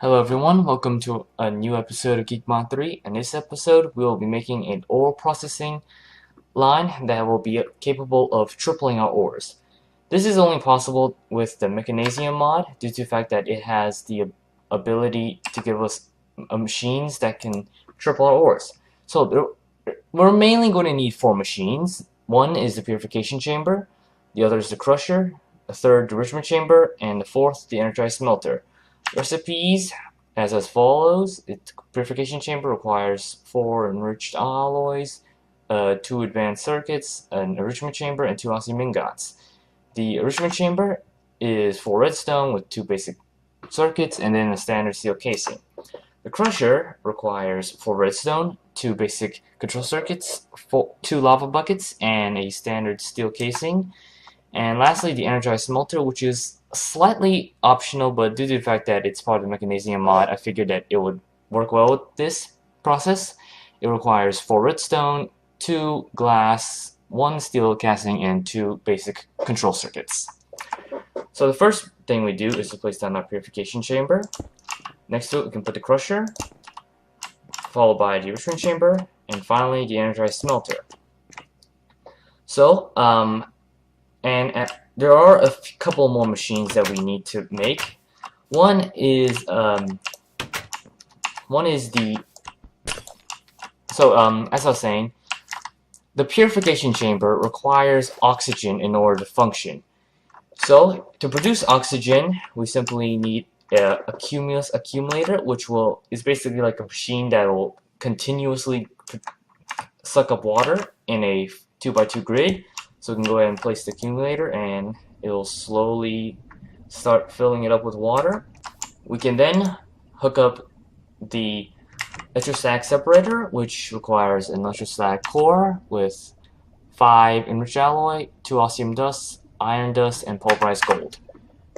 Hello everyone, welcome to a new episode of GeekMod3. In this episode, we will be making an ore processing line that will be capable of tripling our ores. This is only possible with the Mechanesium mod due to the fact that it has the ability to give us machines that can triple our ores. So we're mainly going to need 4 machines. One is the purification chamber, the other is the crusher, the third the enrichment chamber, and the fourth the energized smelter. Recipes as follows. The purification chamber requires 4 enriched alloys, 2 advanced circuits, an enrichment chamber, and 2 osmium ingots. The enrichment chamber is 4 redstone with 2 basic circuits and then a standard steel casing. The crusher requires 4 redstone, 2 basic control circuits, 2 lava buckets, and a standard steel casing. And lastly, the energized smelter, which is slightly optional, but due to the fact that it's part of the Mechanesium mod, I figured that it would work well with this process. It requires 4 redstone, 2 glass, 1 steel casing, and 2 basic control circuits. So the first thing we do is to place down our purification chamber. Next to it, we can put the crusher, followed by the enrichment chamber, and finally the energized smelter. So, there are a couple more machines that we need to make. One is as I was saying, the purification chamber requires oxygen in order to function. So to produce oxygen, we simply need a cumulus accumulator, which is basically like a machine that will continuously suck up water in a 2x2 grid. So we can go ahead and place the accumulator and it'll slowly start filling it up with water. We can then hook up the electrostatic separator, which requires an electrostatic core with 5 enriched alloy, 2 osmium dust, iron dust, and pulverized gold,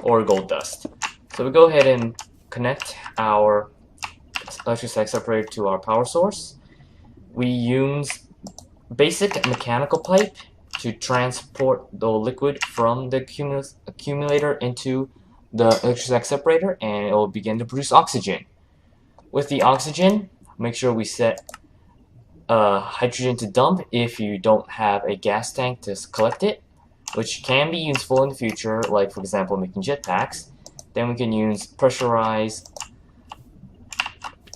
or gold dust. So we go ahead and connect our electrostatic separator to our power source. We use basic mechanical pipe to transport the liquid from the accumulator into the electrostatic separator, and it will begin to produce oxygen. With the oxygen, make sure we set hydrogen to dump if you don't have a gas tank to collect it, which can be useful in the future, like for example making jetpacks. Then we can use pressurized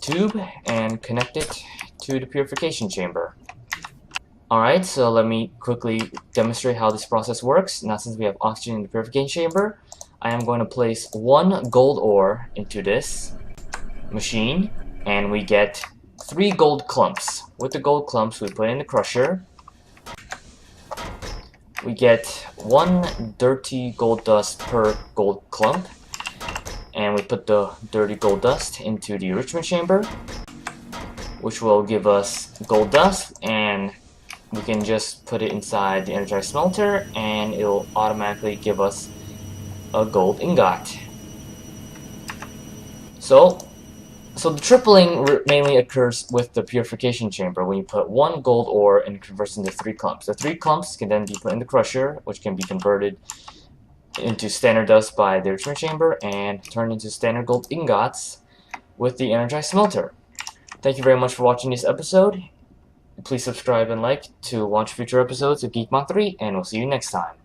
tube and connect it to the purification chamber. Alright, so let me quickly demonstrate how this process works. Now since we have oxygen in the purification chamber, I am going to place 1 gold ore into this machine, and we get 3 gold clumps. With the gold clumps, we put in the crusher. We get 1 dirty gold dust per gold clump, and we put the dirty gold dust into the enrichment chamber, which will give us gold dust, and we can just put it inside the energized smelter and it'll automatically give us a gold ingot. So the tripling mainly occurs with the purification chamber when you put 1 gold ore and it converts into 3 clumps. The 3 clumps can then be put in the crusher, which can be converted into standard dust by the enrichment chamber and turned into standard gold ingots with the energized smelter. Thank you very much for watching this episode. Please subscribe and like to watch future episodes of GeekMod3, and we'll see you next time.